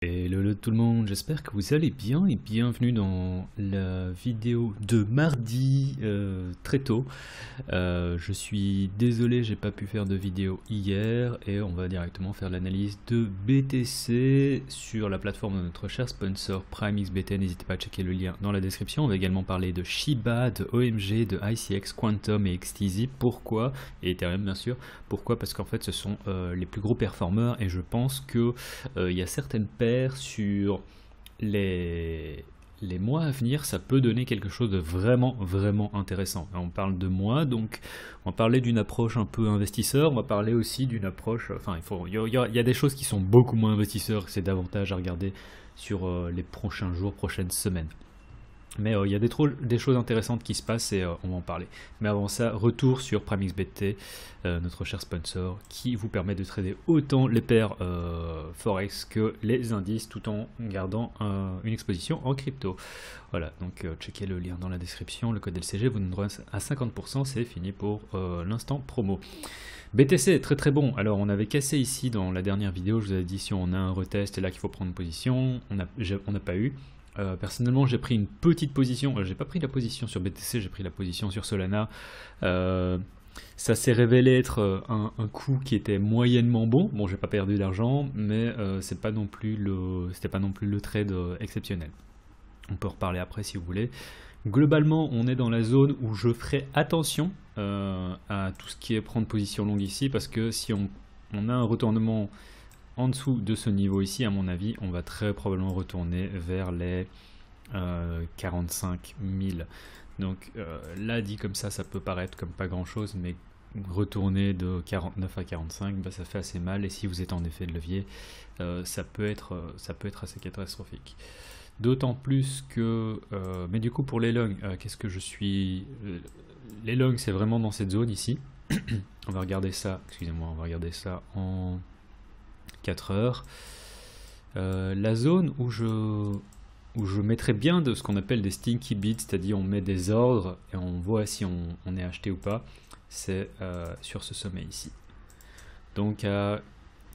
Hello tout le monde, j'espère que vous allez bien et bienvenue dans la vidéo de mardi très tôt. Je suis désolé, j'ai pas pu faire de vidéo hier et on va directement faire l'analyse de BTC sur la plateforme de notre cher sponsor PrimeXBT. N'hésitez pas à checker le lien dans la description. On va également parler de Shiba, de OMG, de ICX, Quantum et XTZ. Pourquoi? Et Ethereum bien sûr. Pourquoi? Parce qu'en fait ce sont les plus gros performeurs et je pense que il y a certaines paires sur les mois à venir, ça peut donner quelque chose de vraiment intéressant. On parle de mois, donc on va parler d'une approche un peu investisseur, on va parler aussi d'une approche, enfin il y a des choses qui sont beaucoup moins investisseurs, c'est davantage à regarder sur les prochains jours, prochaines semaines. Mais il y a des choses intéressantes qui se passent et on va en parler. Mais avant ça, retour sur PrimeXBT, notre cher sponsor, qui vous permet de trader autant les paires Forex que les indices tout en gardant une exposition en crypto. Voilà, donc checkez le lien dans la description, le code LCG vous donnera à 50%, c'est fini pour l'instant promo. BTC est très bon. Alors on avait cassé ici dans la dernière vidéo, je vous avais dit si on a un retest, c'est là qu'il faut prendre position, on n'a pas eu. Personnellement j'ai pris une petite position, j'ai pas pris la position sur BTC, j'ai pris la position sur Solana. Ça s'est révélé être un coup qui était moyennement bon. Bon, j'ai pas perdu d'argent, mais c'était pas non plus le trade exceptionnel. On peut reparler après si vous voulez. Globalement, on est dans la zone où je ferai attention à tout ce qui est prendre position longue ici, parce que si on a un retournement en dessous de ce niveau ici, à mon avis, on va très probablement retourner vers les 45 000. Donc là, dit comme ça peut paraître comme pas grand chose, mais retourner de 49 à 45, bah, ça fait assez mal. Et si vous êtes en effet de levier, ça peut être assez catastrophique. D'autant plus que... mais du coup, pour les longs, qu'est-ce que je suis... les longs, c'est vraiment dans cette zone ici. On va regarder ça, excusez-moi, on va regarder ça en 4 heures. La zone où je mettrais bien de ce qu'on appelle des stinky bids, c'est-à-dire on met des ordres et on voit si on est acheté ou pas, c'est sur ce sommet ici. Donc à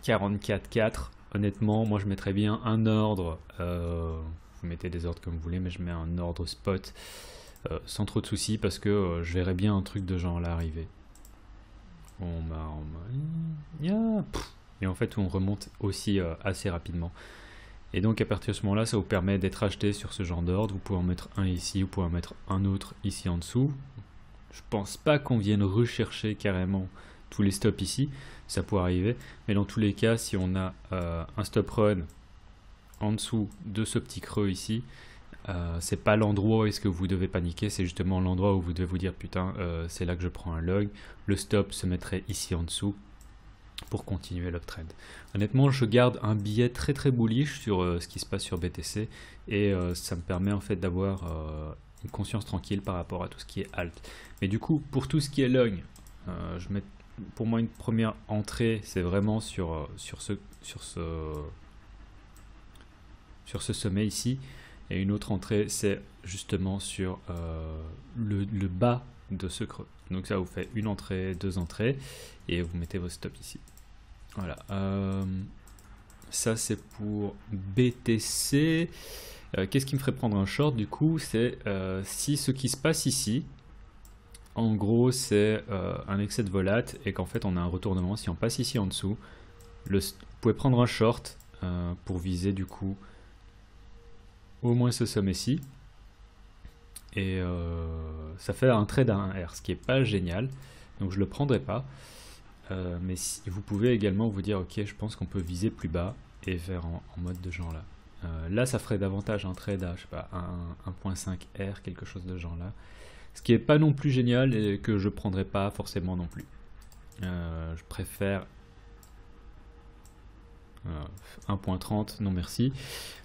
44,4, honnêtement, moi je mettrais bien un ordre, vous mettez des ordres comme vous voulez, mais je mets un ordre spot sans trop de soucis parce que je verrais bien un truc de genre là arriver. Et en fait on remonte aussi assez rapidement. Et donc à partir de ce moment-là, ça vous permet d'être acheté sur ce genre d'ordre. Vous pouvez en mettre un ici, vous pouvez en mettre un autre ici en dessous. Je pense pas qu'on vienne rechercher carrément tous les stops ici, ça pourrait arriver. Mais dans tous les cas, si on a un stop run en dessous de ce petit creux ici, c'est pas l'endroit où est-ce que vous devez paniquer, c'est justement l'endroit où vous devez vous dire putain, c'est là que je prends un log. Le stop se mettrait ici en dessous pour continuer l'uptrend. Honnêtement, je garde un billet très bullish sur ce qui se passe sur BTC et ça me permet en fait d'avoir une conscience tranquille par rapport à tout ce qui est alt. Mais du coup, pour tout ce qui est long, pour moi une première entrée, c'est vraiment sur ce sommet ici, et une autre entrée, c'est justement sur le bas de ce creux. Donc ça vous fait une entrée, deux entrées, et vous mettez vos stops ici. Voilà. Ça c'est pour BTC. Qu'est-ce qui me ferait prendre un short du coup? C'est si ce qui se passe ici, en gros c'est un excès de volat et qu'en fait on a un retournement. Si on passe ici en dessous, vous pouvez prendre un short pour viser du coup au moins ce sommet-ci. Et ça fait un trade à 1R, ce qui est pas génial, donc je le prendrai pas. Mais si, vous pouvez également vous dire ok, je pense qu'on peut viser plus bas et faire en mode de genre là. Là ça ferait davantage un trade à je sais pas 1.5R, quelque chose de genre là, ce qui est pas non plus génial et que je prendrai pas forcément non plus. Je préfère 1.30, non merci.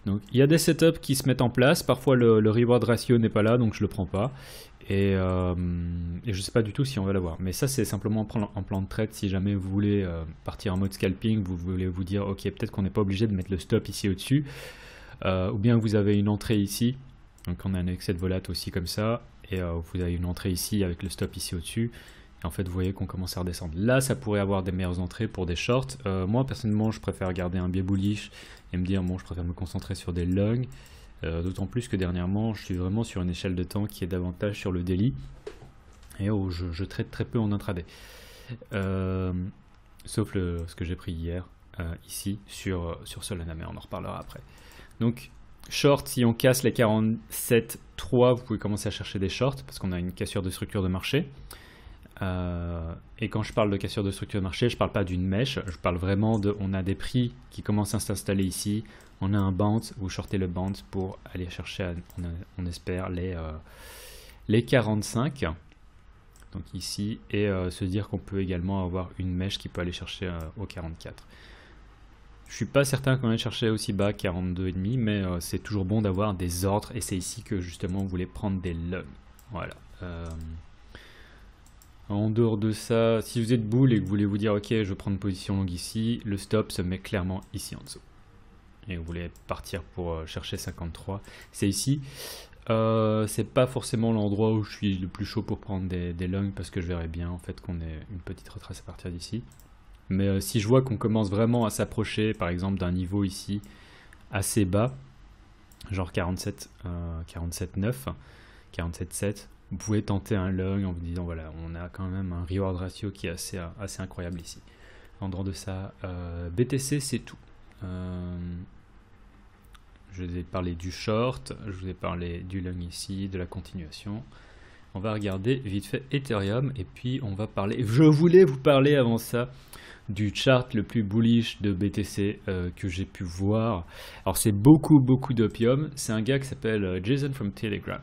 Donc il y a des setups qui se mettent en place, parfois le reward ratio n'est pas là, donc je le prends pas. Et je sais pas du tout si on va l'avoir. Mais ça c'est simplement en plan de trade. Si jamais vous voulez partir en mode scalping, vous voulez vous dire ok, peut-être qu'on n'est pas obligé de mettre le stop ici au-dessus. Ou bien vous avez une entrée ici, donc on a un excès de volat aussi comme ça, et vous avez une entrée ici avec le stop ici au-dessus. Et en fait vous voyez qu'on commence à redescendre. Là ça pourrait avoir des meilleures entrées pour des shorts. Moi personnellement je préfère garder un biais bullish et me dire bon, je préfère me concentrer sur des longs, d'autant plus que dernièrement je suis vraiment sur une échelle de temps qui est davantage sur le daily et où je trade très peu en intraday, sauf ce que j'ai pris hier ici sur Solana, mais on en reparlera après. Donc short, si on casse les 47,3, vous pouvez commencer à chercher des shorts parce qu'on a une cassure de structure de marché. Et quand je parle de cassure de structure de marché, je parle pas d'une mèche, je parle vraiment de, on a des prix qui commencent à s'installer ici, on a un bounce, vous shortez le bounce pour aller chercher, on espère, les 45, donc ici, et se dire qu'on peut également avoir une mèche qui peut aller chercher au 44. Je suis pas certain qu'on aille chercher aussi bas, 42,5, mais c'est toujours bon d'avoir des ordres, et c'est ici que justement vous voulez prendre des longs. Voilà. En dehors de ça, si vous êtes bull et que vous voulez vous dire ok, je vais prendre une position longue ici, le stop se met clairement ici en dessous. Et vous voulez partir pour chercher 53, c'est ici. C'est pas forcément l'endroit où je suis le plus chaud pour prendre des longs parce que je verrais bien en fait qu'on ait une petite retrace à partir d'ici. Mais si je vois qu'on commence vraiment à s'approcher par exemple d'un niveau ici assez bas, genre 47,9, 47,7, vous pouvez tenter un long en vous disant voilà, on a quand même un reward ratio qui est assez incroyable ici. En dehors de ça, BTC c'est tout. Je vous ai parlé du short, je vous ai parlé du long ici, de la continuation. On va regarder vite fait Ethereum et puis on va parler, je voulais vous parler avant ça du chart le plus bullish de BTC que j'ai pu voir. Alors c'est beaucoup d'opium, c'est un gars qui s'appelle Jason from Telegram.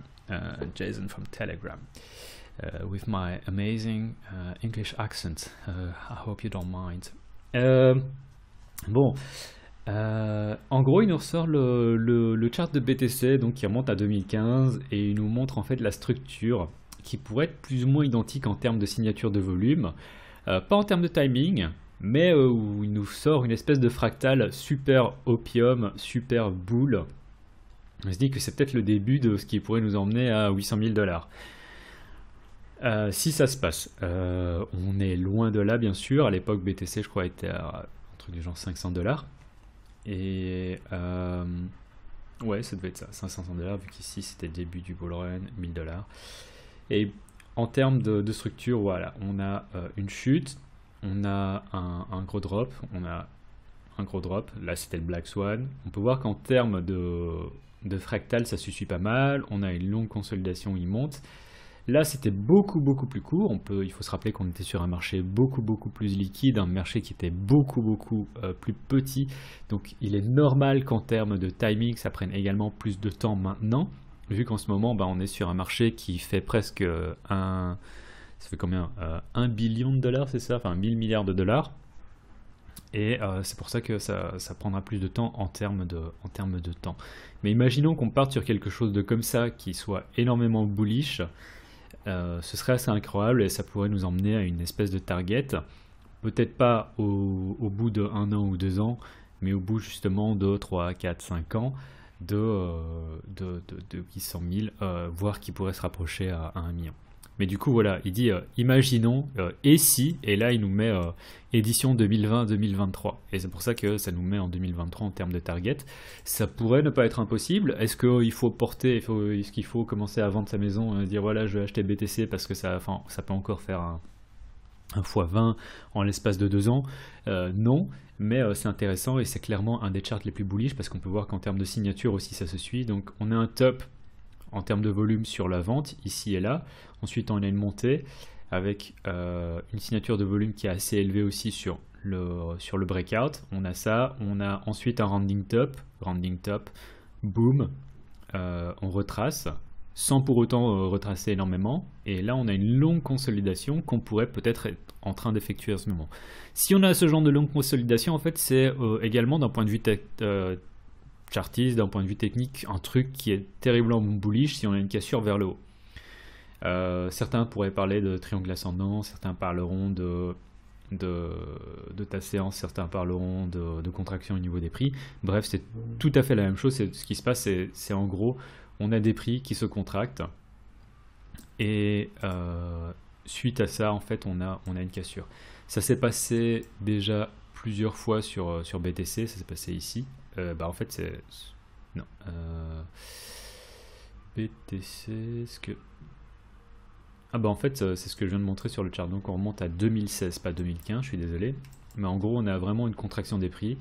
With my amazing English accent. I hope you don't mind. En gros, il nous ressort le chart de BTC, donc qui remonte à 2015, et il nous montre en fait la structure qui pourrait être plus ou moins identique en termes de signature de volume, pas en termes de timing, mais où il nous sort une espèce de fractal super opium, super bull. On se dit que c'est peut-être le début de ce qui pourrait nous emmener à 800 000 $. Si ça se passe, on est loin de là bien sûr. À l'époque, BTC, je crois, était à un truc du genre 500 $. Et ouais, ça devait être ça, 500 $, vu qu'ici c'était le début du bull run, 1000 $. Et en termes de structure, voilà, on a une chute, on a un gros drop, là c'était le Black Swan. On peut voir qu'en termes de fractal, ça suffit pas mal. On a une longue consolidation où il monte. Là, c'était beaucoup plus court. Il faut se rappeler qu'on était sur un marché beaucoup plus liquide, un marché qui était beaucoup plus petit. Donc, il est normal qu'en termes de timing, ça prenne également plus de temps maintenant, vu qu'en ce moment, on est sur un marché qui fait presque ça fait combien 1 billion de dollars, c'est ça? Enfin, 1000 milliards de dollars. Et c'est pour ça que ça prendra plus de temps en termes de temps. Mais imaginons qu'on parte sur quelque chose de comme ça qui soit énormément bullish, ce serait assez incroyable et ça pourrait nous emmener à une espèce de target, peut-être pas au bout de 1 an ou 2 ans, mais au bout justement de 3, 4, 5 ans de 800 000, voire qui pourrait se rapprocher à 1 million. Mais du coup, voilà, il dit imaginons, et si, et là il nous met édition 2020-2023. Et c'est pour ça que ça nous met en 2023 en termes de target. Ça pourrait ne pas être impossible. Est-ce qu'il faut est-ce qu'il faut commencer à vendre sa maison et dire voilà, je vais acheter BTC parce que ça peut encore faire un x20 en l'espace de 2 ans? Non, mais c'est intéressant et c'est clairement un des charts les plus bullish parce qu'on peut voir qu'en termes de signature aussi ça se suit. Donc on a un top en termes de volume sur la vente, ici et là. Ensuite, on a une montée avec une signature de volume qui est assez élevée aussi sur le breakout. On a ça. On a ensuite un rounding top, boom. On retrace, sans pour autant retracer énormément. Et là, on a une longue consolidation qu'on pourrait peut-être être en train d'effectuer à ce moment. Si on a ce genre de longue consolidation, en fait, c'est également d'un point de vue chartiste, d'un point de vue technique, un truc qui est terriblement bullish si on a une cassure vers le haut. Certains pourraient parler de triangle ascendant, certains parleront de ta séance, certains parleront de contraction au niveau des prix. Bref, c'est tout à fait la même chose. Ce qui se passe, c'est en gros, on a des prix qui se contractent et suite à ça, en fait, on a une cassure. Ça s'est passé déjà plusieurs fois sur BTC, ça s'est passé ici. bah en fait c'est... Non. BTC, ce que... Ah bah en fait c'est ce que je viens de montrer sur le chart, donc on remonte à 2016, pas 2015, je suis désolé. Mais en gros on a vraiment une contraction des prix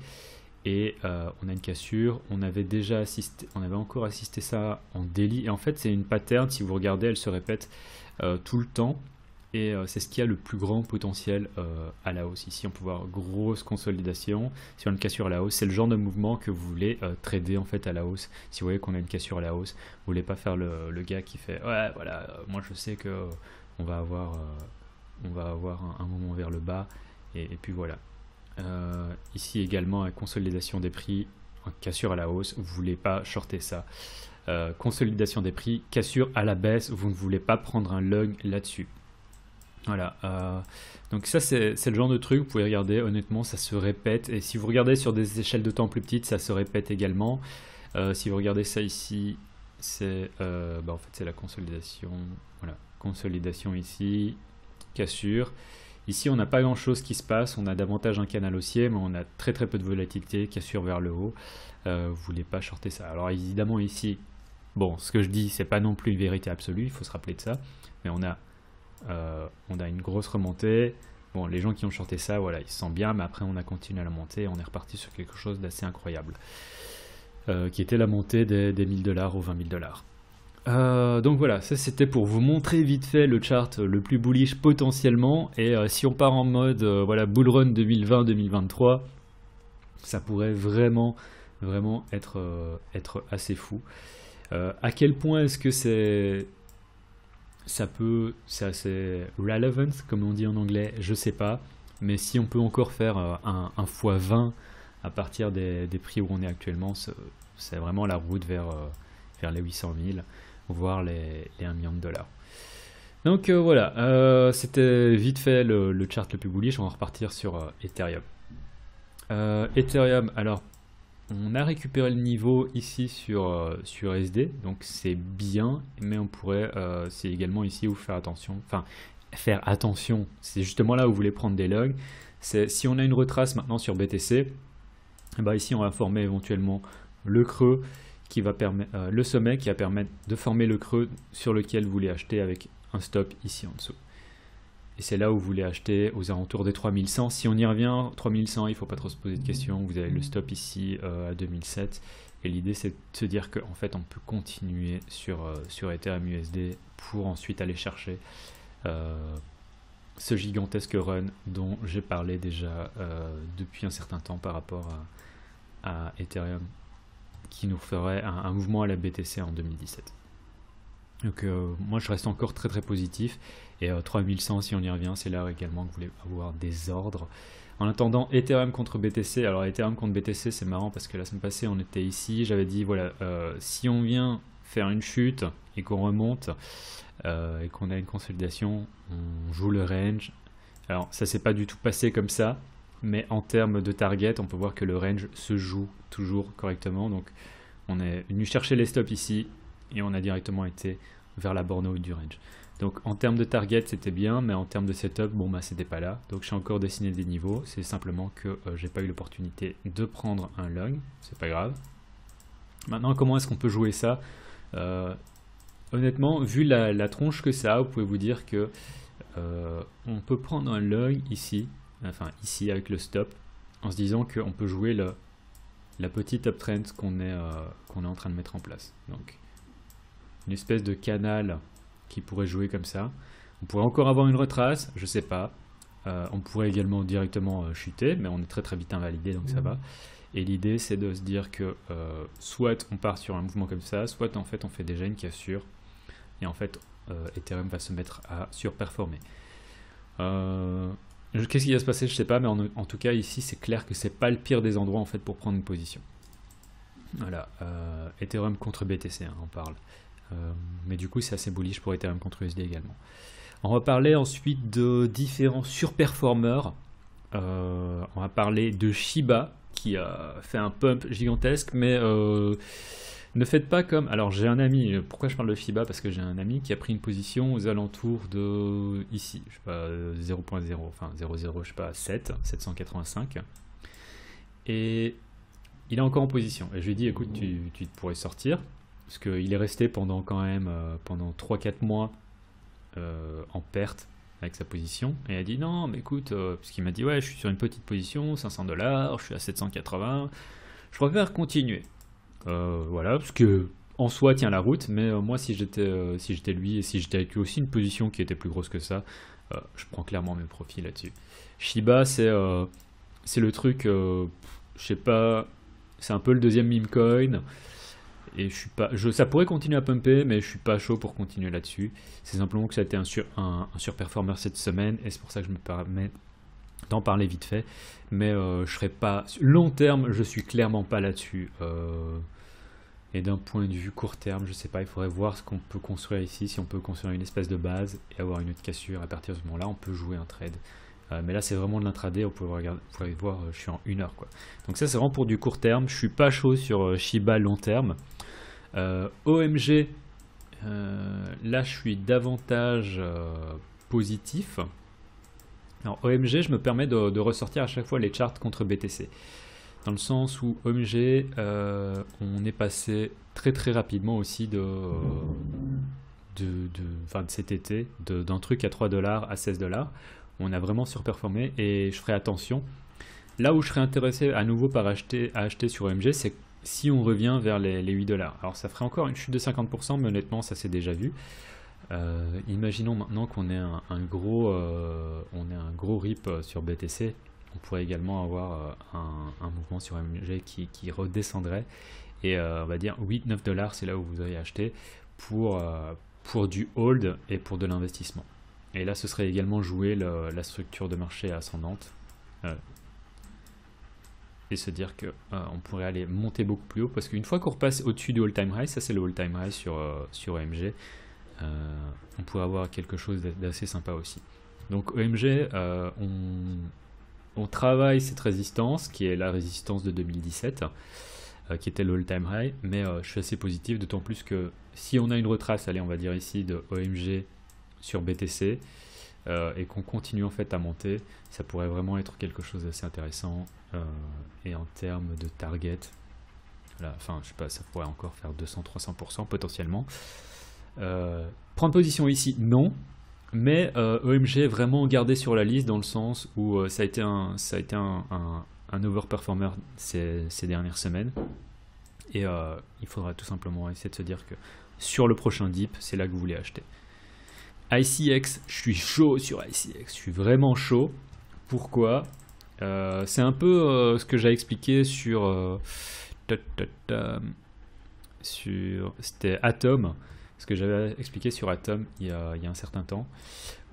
et on a une cassure, on avait encore assisté ça en daily, et en fait c'est une pattern, si vous regardez elle se répète tout le temps, et c'est ce qui a le plus grand potentiel à la hausse. Ici on peut voir grosse consolidation sur une cassure à la hausse, c'est le genre de mouvement que vous voulez trader en fait à la hausse. Si vous voyez qu'on a une cassure à la hausse, vous voulez pas faire le gars qui fait ouais voilà, moi je sais que on va avoir un moment vers le bas, et puis voilà. Ici également, consolidation des prix, cassure à la hausse, vous voulez pas shorter ça. Consolidation des prix, cassure à la baisse, vous ne voulez pas prendre un log là-dessus. Voilà, donc ça c'est le genre de truc, vous pouvez regarder, honnêtement ça se répète, et si vous regardez sur des échelles de temps plus petites, ça se répète également. Si vous regardez ça ici, c'est en fait c'est la consolidation, voilà, consolidation ici, cassure. Ici on n'a pas grand chose qui se passe, on a davantage un canal haussier, mais on a très peu de volatilité, cassure vers le haut. Vous voulez pas shorter ça. Alors évidemment ici, bon, ce que je dis c'est pas non plus une vérité absolue, il faut se rappeler de ça, mais on a une grosse remontée. Bon, les gens qui ont shorté ça, voilà, ils se sentent bien, mais après on a continué à la montée, on est reparti sur quelque chose d'assez incroyable, qui était la montée des 1000 $ aux 20 000 $. Donc voilà, ça c'était pour vous montrer vite fait le chart le plus bullish potentiellement, et si on part en mode voilà, bull run 2020-2023, ça pourrait vraiment être assez fou. À quel point est-ce que c'est assez relevant, comme on dit en anglais, je sais pas, mais si on peut encore faire un x20 à partir des prix où on est actuellement, c'est vraiment la route vers les 800 000, voire les 1 million $. Donc voilà, c'était vite fait le chart le plus bullish. On va repartir sur Ethereum. Ethereum, alors on a récupéré le niveau ici sur SD, donc c'est bien, mais on pourrait, c'est également ici où faire attention, c'est justement là où vous voulez prendre des logs. Si on a une retrace maintenant sur BTC, bah ici on va former éventuellement le creux qui va permettre, le sommet qui va permettre de former le creux sur lequel vous voulez acheter avec un stop ici en dessous. Et c'est là où vous voulez acheter aux alentours des 3100. Si on y revient, 3100, il ne faut pas trop se poser de questions. Vous avez le stop ici à 2007. Et l'idée, c'est de se dire qu'en fait, on peut continuer sur Ethereum USD pour ensuite aller chercher ce gigantesque run dont j'ai parlé déjà depuis un certain temps par rapport à Ethereum, qui nous ferait un mouvement à la BTC en 2017. Donc moi je reste encore très positif, et 3100 si on y revient, c'est là également que vous voulez avoir des ordres. En attendant, Ethereum contre BTC, alors Ethereum contre BTC c'est marrant parce que la semaine passée on était ici, j'avais dit voilà, si on vient faire une chute et qu'on remonte et qu'on a une consolidation, on joue le range. Alors ça s'est pas du tout passé comme ça, mais en termes de target on peut voir que le range se joue toujours correctement. Donc on est venu chercher les stops ici et on a directement été vers la borne haute du range. Donc en termes de target c'était bien, mais en termes de setup, bon bah c'était pas là. Donc j'ai encore dessiné des niveaux, c'est simplement que j'ai pas eu l'opportunité de prendre un long, c'est pas grave. Maintenant comment est-ce qu'on peut jouer ça? Honnêtement, vu la tronche que ça a, vous pouvez vous dire que on peut prendre un long ici, enfin ici avec le stop, en se disant qu'on peut jouer la petite uptrend qu'on est en train de mettre en place. Donc une espèce de canal qui pourrait jouer comme ça. On pourrait encore avoir une retrace, je sais pas. On pourrait également directement chuter, mais on est très vite invalidé, donc ça va. Et l'idée c'est de se dire que soit on part sur un mouvement comme ça, soit en fait on fait déjà une cassure, et en fait Ethereum va se mettre à surperformer. Qu'est-ce qui va se passer, je sais pas, mais en tout cas ici c'est clair que c'est pas le pire des endroits en fait pour prendre une position. Voilà, Ethereum contre BTC, hein, on parle. Mais du coup c'est assez bullish pour Ethereum contre USD également. On va parler ensuite de différents surperformeurs. On va parler de Shiba qui a fait un pump gigantesque, mais ne faites pas comme... Alors j'ai un ami, pourquoi je parle de Shiba? Parce que j'ai un ami qui a pris une position aux alentours de ici, je sais pas, 0.0, enfin 0.0, je sais pas, 7, 785. Et il est encore en position. Et je lui ai dit, écoute, tu pourrais sortir, parce qu'il est resté pendant quand même pendant 3-4 mois en perte avec sa position. Et il a dit, non, mais écoute, parce qu'il m'a dit, ouais, je suis sur une petite position, $500, je suis à 780, je préfère continuer. Voilà, parce que en soi tient la route, mais moi si j'étais lui et si j'étais avec lui aussi une position qui était plus grosse que ça, je prends clairement mes profits là-dessus. Shiba c'est le truc, je sais pas, c'est un peu le deuxième meme coin et je suis pas, ça pourrait continuer à pumper, mais je suis pas chaud pour continuer là-dessus. C'est simplement que ça a été un surperformer cette semaine et c'est pour ça que je me permets d'en parler vite fait, mais je serai pas long terme, je suis clairement pas là-dessus. Et d'un point de vue court terme, je sais pas, il faudrait voir ce qu'on peut construire ici, si on peut construire une espèce de base et avoir une autre cassure. À partir de ce moment-là, on peut jouer un trade. Mais là, c'est vraiment de l'intraday. Vous pouvez voir, je suis en 1 heure, quoi. Donc ça, c'est vraiment pour du court terme. Je suis pas chaud sur Shiba long terme. OMG, là, je suis davantage positif. Alors OMG, je me permets de ressortir à chaque fois les charts contre BTC. Dans le sens où OMG, on est passé très très rapidement aussi de cet été, d'un truc à $3 à $16. On a vraiment surperformé et je ferai attention. Là où je serais intéressé à nouveau à acheter sur OMG, c'est si on revient vers les $8. Alors ça ferait encore une chute de 50%, mais honnêtement ça s'est déjà vu. Imaginons maintenant qu'on ait un gros rip sur BTC. On pourrait également avoir un mouvement sur OMG qui redescendrait et on va dire 8-9 $, c'est là où vous auriez acheté pour du hold et pour de l'investissement. Et là ce serait également jouer la structure de marché ascendante et se dire que on pourrait aller monter beaucoup plus haut, parce qu'une fois qu'on repasse au-dessus du all-time high, ça c'est le all-time high sur OMG, on pourrait avoir quelque chose d'assez sympa aussi. Donc OMG, on travaille cette résistance qui est la résistance de 2017 qui était le all-time high, mais je suis assez positif, d'autant plus que si on a une retrace, allez on va dire ici de OMG sur BTC et qu'on continue en fait à monter, ça pourrait vraiment être quelque chose d'assez intéressant. Et en termes de target, voilà, enfin je sais pas, ça pourrait encore faire 200-300% potentiellement. Prendre position ici, non. Mais OMG est vraiment gardé sur la liste dans le sens où ça a été un overperformer ces dernières semaines. Et il faudra tout simplement essayer de se dire que sur le prochain dip, c'est là que vous voulez acheter. ICX, je suis chaud sur ICX, je suis vraiment chaud. Pourquoi? C'est un peu ce que j'ai expliqué sur c'était Atom. Ce que j'avais expliqué sur Atom il y a un certain temps.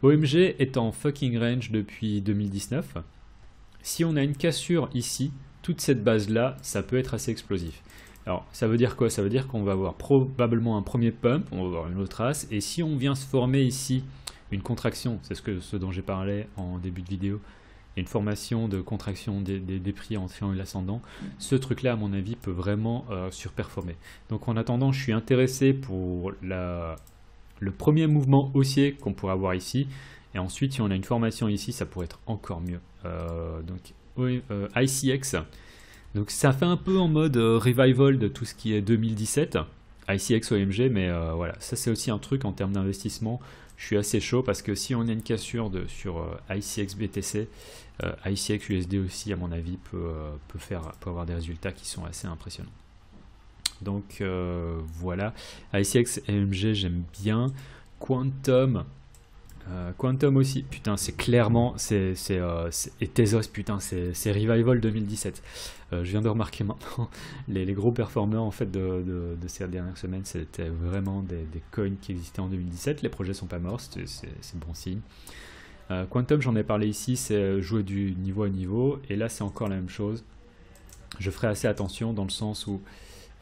OMG est en fucking range depuis 2019. Si on a une cassure ici, toute cette base-là, ça peut être assez explosif. Alors, ça veut dire quoi? Ça veut dire qu'on va avoir probablement un premier pump, on va avoir une autre trace, et si on vient se former ici une contraction, c'est ce dont j'ai parlé en début de vidéo, une formation de contraction des prix en triangle ascendant, ce truc-là, à mon avis, peut vraiment surperformer. Donc en attendant, je suis intéressé pour le premier mouvement haussier qu'on pourrait avoir ici, et ensuite, si on a une formation ici, ça pourrait être encore mieux. ICX, donc ça fait un peu en mode revival de tout ce qui est 2017, ICX OMG, mais voilà, ça c'est aussi un truc en termes d'investissement. Je suis assez chaud parce que si on a une cassure sur ICX BTC, ICX USD aussi, à mon avis, peut avoir des résultats qui sont assez impressionnants. Donc voilà, ICX OMG, j'aime bien. Quantum aussi, putain, c'est clairement, et Tezos, putain, c'est Revival 2017. Je viens de remarquer maintenant, les gros performeurs en fait de ces dernières semaines, c'était vraiment des coins qui existaient en 2017. Les projets sont pas morts, c'est bon signe. Quantum, j'en ai parlé ici, c'est jouer du niveau à niveau, et là c'est encore la même chose. Je ferai assez attention dans le sens où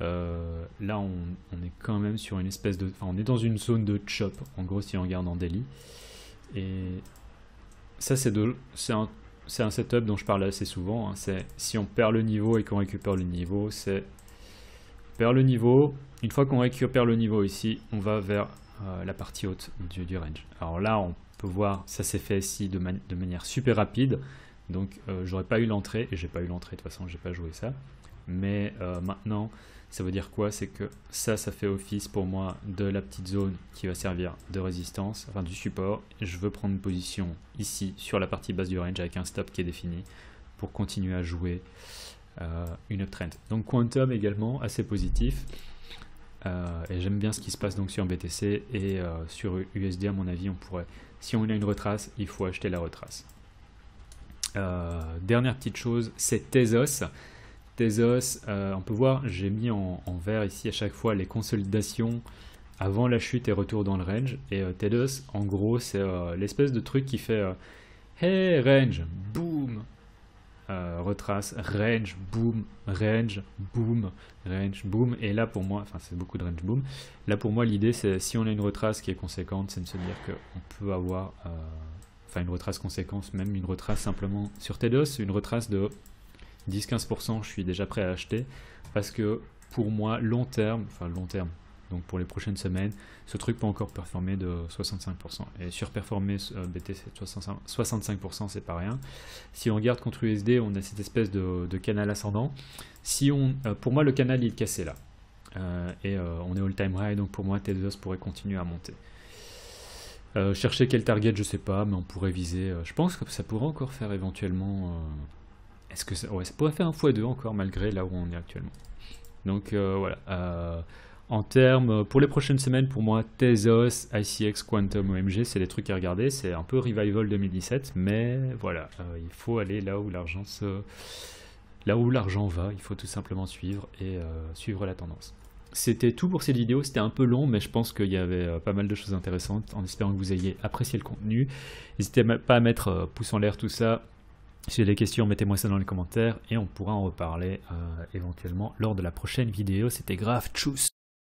là on est quand même sur une espèce de, enfin, on est dans une zone de chop, en gros si on regarde en daily. Et ça c'est un setup dont je parle assez souvent, hein. C'est si on perd le niveau et qu'on récupère le niveau, c'est perd le niveau, une fois qu'on récupère le niveau ici, on va vers la partie haute du range. Alors là on peut voir, ça s'est fait ici de manière super rapide, donc j'aurais pas eu l'entrée, et j'ai pas eu l'entrée de toute façon, j'ai pas joué ça. Mais maintenant, ça veut dire quoi? C'est que ça fait office pour moi de la petite zone qui va servir de résistance, enfin du support. Je veux prendre une position ici sur la partie basse du range avec un stop qui est défini pour continuer à jouer une uptrend. Donc Quantum également assez positif. Et j'aime bien ce qui se passe donc sur BTC et sur USD. À mon avis, on pourrait, si on a une retrace, il faut acheter la retrace. Dernière petite chose, c'est Tezos. Tezos, on peut voir, j'ai mis en vert ici à chaque fois les consolidations avant la chute et retour dans le range. Et Tezos, en gros, c'est l'espèce de truc qui fait hey range, boom, retrace, range, boom, range, boom, range, boom. Et là pour moi, enfin c'est beaucoup de range, boom. Là pour moi l'idée c'est si on a une retrace qui est conséquente, c'est de se dire qu'on peut avoir, enfin une retrace conséquente, même une retrace simplement sur Tezos, une retrace de 10-15%, je suis déjà prêt à acheter parce que pour moi long terme, donc pour les prochaines semaines, ce truc peut encore performer de 65%. Et surperformer BTC de 65%, c'est pas rien. Si on regarde contre USD, on a cette espèce de canal ascendant. Si on, pour moi, le canal il est cassé là. Et on est all-time high, donc pour moi, Tezos pourrait continuer à monter. Chercher quel target, je sais pas, mais on pourrait viser. Je pense que ça pourrait encore faire éventuellement. Est-ce que ça, ouais, ça pourrait faire un x2 encore malgré là où on est actuellement. Donc voilà. En termes, pour les prochaines semaines, pour moi, Tezos, ICX, Quantum, OMG, c'est des trucs à regarder. C'est un peu Revival 2017, mais voilà, il faut aller là où l'argent va. Il faut tout simplement suivre et suivre la tendance. C'était tout pour cette vidéo. C'était un peu long, mais je pense qu'il y avait pas mal de choses intéressantes. En espérant que vous ayez apprécié le contenu. N'hésitez pas à mettre pouce en l'air, tout ça. Si vous avez des questions, mettez-moi ça dans les commentaires et on pourra en reparler éventuellement lors de la prochaine vidéo. C'était grave, tchuss!